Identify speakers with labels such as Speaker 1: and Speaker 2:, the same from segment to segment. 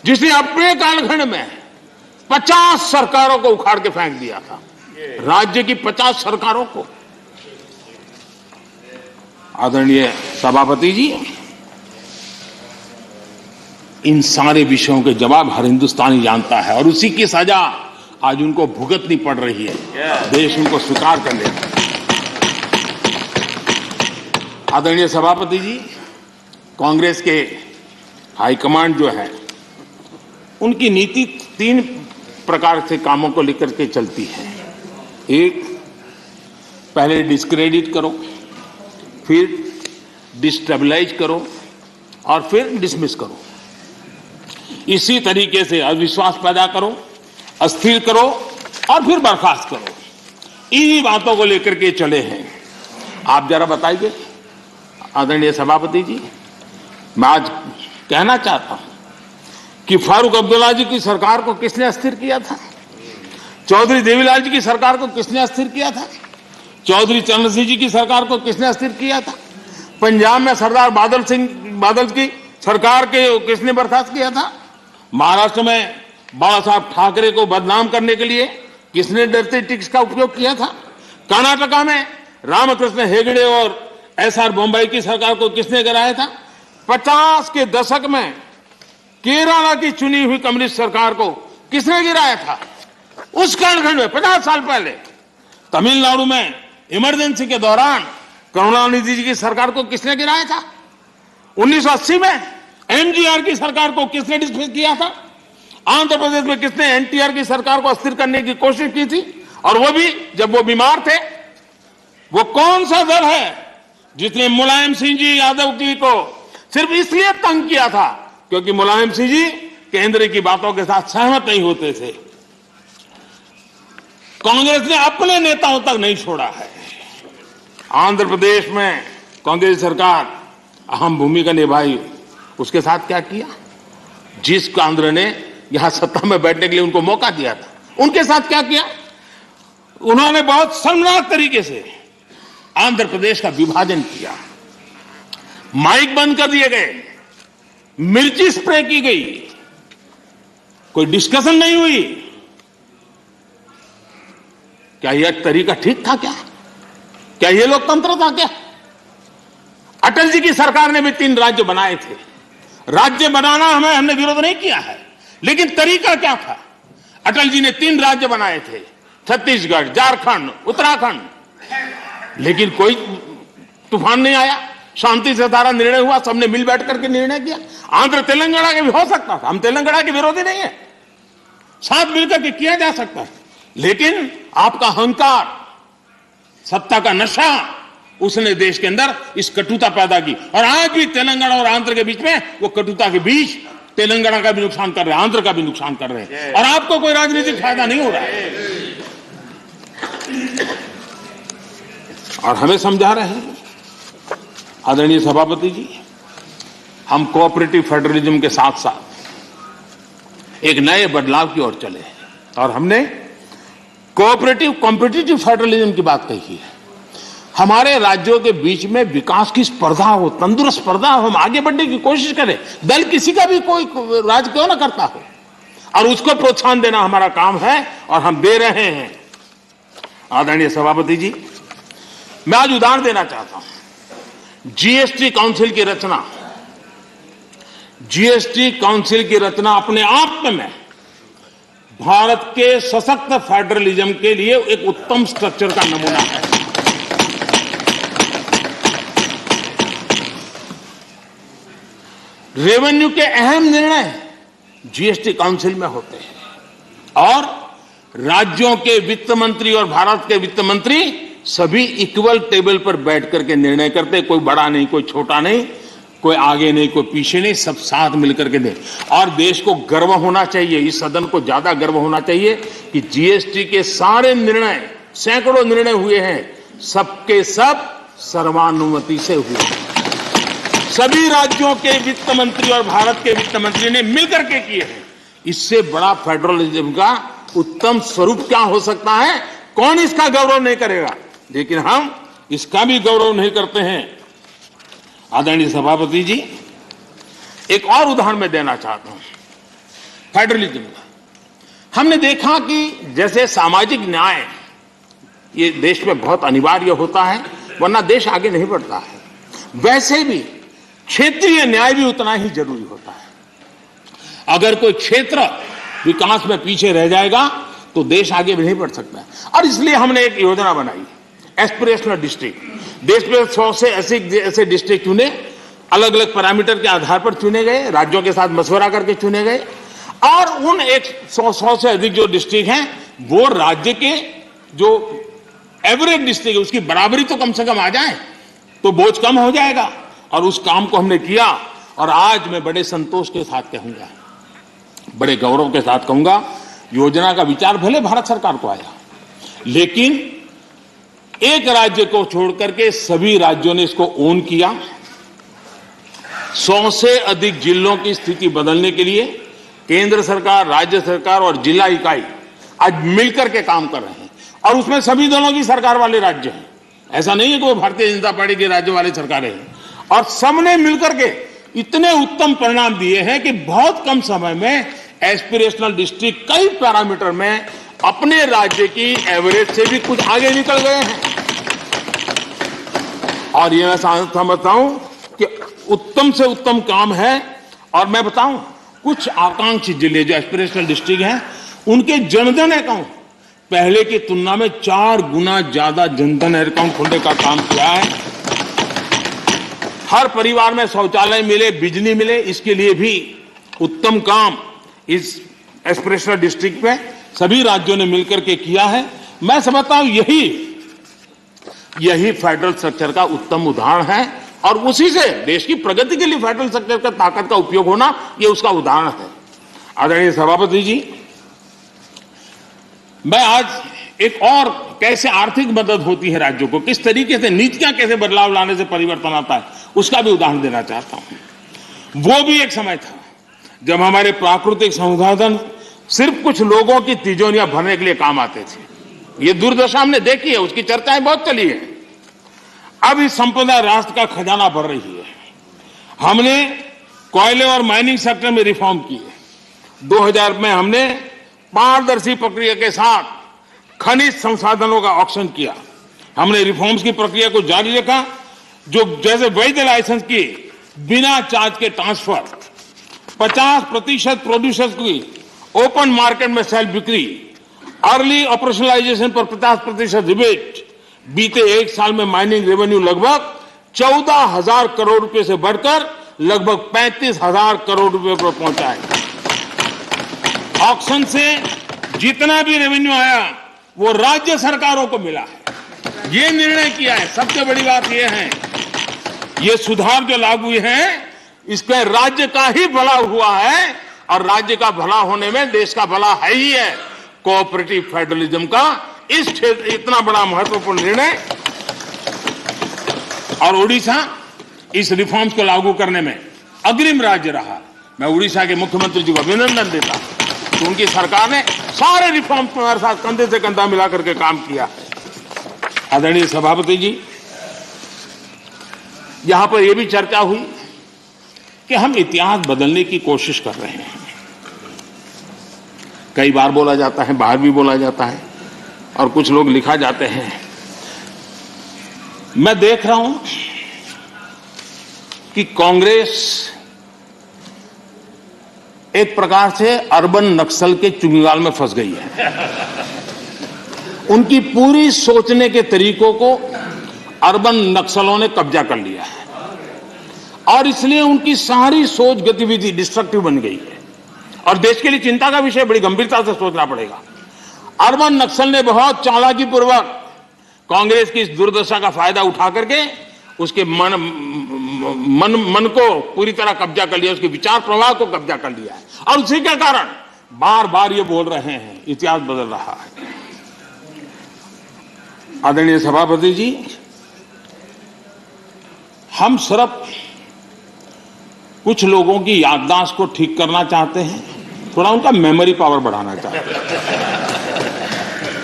Speaker 1: जिसने अपने कालखंड में 50 सरकारों को उखाड़ के फेंक दिया था, राज्य की 50 सरकारों को। आदरणीय सभापति जी, इन सारे विषयों के जवाब हर हिंदुस्तानी जानता है और उसी की सजा आज उनको भुगतनी पड़ रही है। देश उनको स्वीकार कर लेता है। आदरणीय सभापति जी, कांग्रेस के हाईकमांड जो है, उनकी नीति 3 प्रकार से कामों को लेकर के चलती है। एक, पहले डिस्क्रेडिट करो, फिर डिस्टेबलाइज करो और फिर डिसमिस करो। इसी तरीके से अविश्वास पैदा करो, अस्थिर करो और फिर बर्खास्त करो। इन्हीं बातों को लेकर के चले हैं। आप जरा बताइए आदरणीय सभापति जी, मैं आज कहना चाहता हूं कि फारूक अब्दुल्ला जी की सरकार को किसने अस्थिर किया था? चौधरी देवीलाल जी की सरकार को किसने अस्थिर किया था? चौधरी चरण सिंह जी की सरकार को किसने अस्थिर किया था? पंजाब में सरदार बादल की सरकार के किसने बर्खास्त किया था? महाराष्ट्र में बाला साहब ठाकरे को बदनाम करने के लिए किसने डरते टिक्स का उपयोग किया था? कर्नाटका में रामकृष्ण हेगड़े और एसआर बोम्बई की सरकार को किसने गिराया था? 50 के दशक में केरला की चुनी हुई कम्युनिस्ट सरकार को किसने गिराया था? उस कालखंड में 50 साल पहले तमिलनाडु में इमरजेंसी के दौरान करुणानिधि जी की सरकार को किसने गिराया था? 1980 में एमजीआर की सरकार को किसने डिसमिस किया था? आंध्र प्रदेश में किसने एनटीआर की सरकार को अस्थिर करने की कोशिश की थी, और वो भी जब वो बीमार थे? वो कौन सा दल है जिसने मुलायम सिंह जी यादव जी को सिर्फ इसलिए तंग किया था क्योंकि मुलायम सिंह जी केंद्र की बातों के साथ सहमत नहीं होते थे? कांग्रेस ने अपने नेताओं तक नहीं छोड़ा है। आंध्र प्रदेश में कांग्रेस सरकार अहम भूमिका निभाई। उसके साथ क्या किया? जिस केंद्र ने यहां सत्ता में बैठने के लिए उनको मौका दिया था, उनके साथ क्या किया? उन्होंने बहुत शर्मनाक तरीके से आंध्र प्रदेश का विभाजन किया। माइक बंद कर दिए गए, मिर्ची स्प्रे की गई, कोई डिस्कशन नहीं हुई। क्या यह तरीका ठीक था? क्या यह लोकतंत्र था? क्या अटल जी की सरकार ने भी 3 राज्य बनाए थे। राज्य बनाना हमने विरोध नहीं किया है, लेकिन तरीका क्या था? अटल जी ने 3 राज्य बनाए थे, छत्तीसगढ़, झारखंड, उत्तराखंड, लेकिन कोई तूफान नहीं आया। शांति से सारा निर्णय हुआ, सबने मिल बैठ करके निर्णय किया। आंध्र तेलंगाना के भी हो सकता था, हम तेलंगाना के विरोधी नहीं है, साथ मिलकर के किया जा सकता है, लेकिन आपका अहंकार, सत्ता का नशा, उसने देश के अंदर इस कटुता पैदा की। और आज भी तेलंगाना और आंध्र के बीच में वो कटुता के बीच तेलंगाना का भी नुकसान कर रहे हैं, आंध्र का भी नुकसान कर रहे हैं, और आपको कोई राजनीतिक फायदा नहीं हो रहा है। और हमें समझा रहे हैं आदरणीय सभापति जी, हम कोऑपरेटिव फेडरलिज्म के साथ साथ एक नए बदलाव की ओर चले और हमने कोऑपरेटिव कॉम्पिटिटिव फेडरलिज्म की बात कही है। हमारे राज्यों के बीच में विकास की स्पर्धा हो, तंदुरुस्त स्पर्धा हो, हम आगे बढ़ने की कोशिश करें। दल किसी का भी कोई राज क्यों ना करता हो, और उसको प्रोत्साहन देना हमारा काम है और हम दे रहे हैं। आदरणीय सभापति जी, मैं आज उदाहरण देना चाहता हूं। जीएसटी काउंसिल की रचना, जीएसटी काउंसिल की रचना अपने आप में भारत के सशक्त फेडरलिज्म के लिए एक उत्तम स्ट्रक्चर का नमूना है। रेवेन्यू के अहम निर्णय जीएसटी काउंसिल में होते हैं और राज्यों के वित्त मंत्री और भारत के वित्त मंत्री सभी इक्वल टेबल पर बैठ करके निर्णय करते। कोई बड़ा नहीं, कोई छोटा नहीं, कोई आगे नहीं, कोई पीछे नहीं, सब साथ मिलकर के दे। और देश को गर्व होना चाहिए, इस सदन को ज्यादा गर्व होना चाहिए कि जीएसटी के सारे निर्णय, सैकड़ों निर्णय हुए हैं, सबके सब सर्वानुमति से हुए। सभी राज्यों के वित्त मंत्री और भारत के वित्त मंत्री ने मिलकर के किए हैं। इससे बड़ा फेडरलिज्म का उत्तम स्वरूप क्या हो सकता है? कौन इसका गौरव नहीं करेगा? लेकिन हम इसका भी गौरव नहीं करते हैं। आदरणीय सभापति जी, एक और उदाहरण मैं देना चाहता हूं। फेडरलिज्म का। हमने देखा कि जैसे सामाजिक न्याय ये देश में बहुत अनिवार्य होता है, वरना देश आगे नहीं बढ़ता है, वैसे भी क्षेत्रीय न्याय भी उतना ही जरूरी होता है। अगर कोई क्षेत्र विकास में पीछे रह जाएगा तो देश आगे भी नहीं बढ़ सकता। और इसलिए हमने एक योजना बनाई, एस्पिरेशनल डिस्ट्रिक्ट। देश में 100 से ऐसे डिस्ट्रिक्ट चुने, अलग अलग पैरामीटर के आधार पर चुने गए, राज्यों के साथ मशवरा करके चुने गए, और उन 100 से अधिक जो डिस्ट्रिक्ट हैं वो राज्य के जो एवरेज डिस्ट्रिक्ट है उसकी बराबरी तो कम से कम आ जाए तो बोझ कम हो जाएगा। और उस काम को हमने किया, और आज मैं बड़े संतोष के साथ कहूंगा, बड़े गौरव के साथ कहूंगा, योजना का विचार भले भारत सरकार को आया, लेकिन एक राज्य को छोड़कर के सभी राज्यों ने इसको ओन किया। 100 से अधिक जिलों की स्थिति बदलने के लिए केंद्र सरकार, राज्य सरकार और जिला इकाई आज मिलकर के काम कर रहे हैं, और उसमें सभी दलों की सरकार वाले राज्य हैं। ऐसा नहीं है कि वो भारतीय जनता पार्टी के राज्य वाले सरकारें हैं, और सबने मिलकर के इतने उत्तम परिणाम दिए हैं कि बहुत कम समय में एस्पिरेशनल डिस्ट्रिक्ट कई पैरामीटर में अपने राज्य की एवरेज से भी कुछ आगे निकल गए हैं। और ये मैं समझता हूं कि उत्तम से उत्तम काम है। और मैं बताऊं, कुछ आकांक्षी जिले जो एस्पिरेशनल डिस्ट्रिक्ट हैं उनके जनधन अकाउंट पहले की तुलना में 4 गुना ज्यादा जनधन अकाउंट खोलने का काम किया है। हर परिवार में शौचालय मिले, बिजली मिले, इसके लिए भी उत्तम काम इस एस्पिरेशनल डिस्ट्रिक्ट में सभी राज्यों ने मिलकर के किया है। मैं समझता हूं यही फेडरल स्ट्रक्चर का उत्तम उदाहरण है, और उसी से देश की प्रगति के लिए फेडरल स्ट्रक्चर का ताकत का उपयोग होना यह उसका उदाहरण है। आदरणीय सभापति जी, मैं आज एक और कैसे आर्थिक मदद होती है राज्यों को, किस तरीके से नीतियां कैसे बदलाव लाने से परिवर्तन आता है, उसका भी उदाहरण देना चाहता हूं। वो भी एक समय था जब हमारे प्राकृतिक संसाधन सिर्फ कुछ लोगों की तिजोरियां भरने के लिए काम आते थे। ये दुर्दशा हमने देखी है, उसकी चर्चाएं बहुत चली है। अब इस संपदा राष्ट्र का खजाना भर रही है। हमने कोयले और माइनिंग सेक्टर में रिफॉर्म किए। 2000 में हमने पारदर्शी प्रक्रिया के साथ खनिज संसाधनों का ऑक्शन किया। हमने रिफॉर्म्स की प्रक्रिया को जारी रखा, जो जैसे वैध लाइसेंस की बिना चार्ज के ट्रांसफर, 50% प्रोड्यूसर्स की ओपन मार्केट में सेल बिक्री, अर्ली ऑपरेशनलाइजेशन पर 50% रिबेट। बीते 1 साल में माइनिंग रेवेन्यू लगभग 14,000 करोड़ रुपए से बढ़कर लगभग 35,000 करोड़ रुपए पर पहुंचा है। ऑक्शन से जितना भी रेवेन्यू आया वो राज्य सरकारों को मिला है। ये निर्णय किया है। सबसे बड़ी बात यह है, ये सुधार जो लागू हुए हैं इसके राज्य का ही भला हुआ है, और राज्य का भला होने में देश का भला है ही है। कोऑपरेटिव फेडरलिज्म का इस क्षेत्र इतना बड़ा महत्वपूर्ण निर्णय, और उड़ीसा इस रिफॉर्म्स को लागू करने में अग्रिम राज्य रहा। मैं उड़ीसा के मुख्यमंत्री जी को अभिनंदन देता हूं कि उनकी सरकार ने सारे रिफॉर्म्स में हमारे साथ कंधे से कंधा मिलाकर के काम किया है। आदरणीय सभापति जी, यहां पर यह भी चर्चा हुई कि हम इतिहास बदलने की कोशिश कर रहे हैं। कई बार बोला जाता है, बाहर भी बोला जाता है, और कुछ लोग लिखा जाते हैं। मैं देख रहा हूं कि कांग्रेस एक प्रकार से अर्बन नक्सल के चुंगाल में फंस गई है। उनकी पूरी सोचने के तरीकों को अर्बन नक्सलों ने कब्जा कर लिया है, और इसलिए उनकी सारी सोच गतिविधि डिस्ट्रक्टिव बन गई है, और देश के लिए चिंता का विषय, बड़ी गंभीरता से सोचना पड़ेगा। अर्बन नक्सल ने बहुत चालाकी पूर्वक कांग्रेस की इस दुर्दशा का फायदा उठा करके उसके मन को पूरी तरह कब्जा कर लिया, उसके विचार प्रवाह को कब्जा कर लिया है, और उसी के कारण बार बार ये बोल रहे हैं इतिहास बदल रहा है। आदरणीय सभापति जी, हम सिर्फ कुछ लोगों की याददाश्त को ठीक करना चाहते हैं, थोड़ा उनका मेमोरी पावर बढ़ाना चाहते हैं।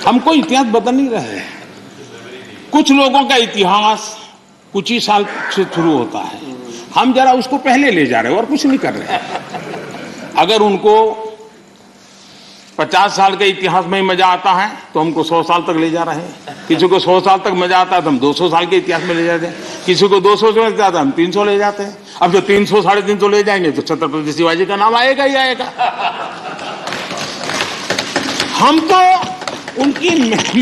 Speaker 1: हम कोई इतिहास बदल नहीं रहे हैं। कुछ लोगों का इतिहास कुछ ही साल से शुरू होता है, हम जरा उसको पहले ले जा रहे हैं और कुछ नहीं कर रहे हैं। अगर उनको 50 साल के इतिहास में ही मजा आता है तो हमको 100 साल तक ले जा रहे हैं, किसी को 100 साल तक मजा आता है तो हम 200 साल के इतिहास में ले जाते हैं, किसी को 200 से मजा आता है हम 300 ले जाते हैं। अब जो 300 350 ले जाएंगे तो छत्रपति शिवाजी का नाम आएगा ही आएगा। हम तो उनकी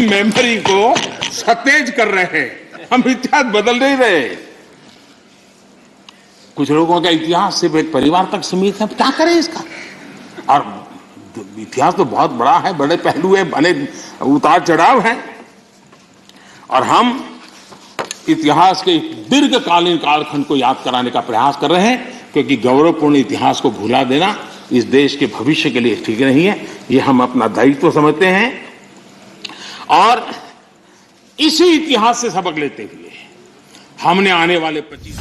Speaker 1: मेमोरी को सतेज कर रहे हैं, हम इतिहास बदल नहीं रहे। कुछ लोगों का इतिहास सिर्फ एक परिवार तक सीमित है, क्या करें इसका। और इतिहास तो बहुत बड़ा है, बड़े पहलू है, बड़े उतार चढ़ाव है, और हम इतिहास के दीर्घकालीन कालखंड को याद कराने का प्रयास कर रहे हैं, क्योंकि गौरवपूर्ण इतिहास को भुला देना इस देश के भविष्य के लिए ठीक नहीं है। ये हम अपना दायित्व समझते हैं और इसी इतिहास से सबक लेते हुए हमने आने वाले 25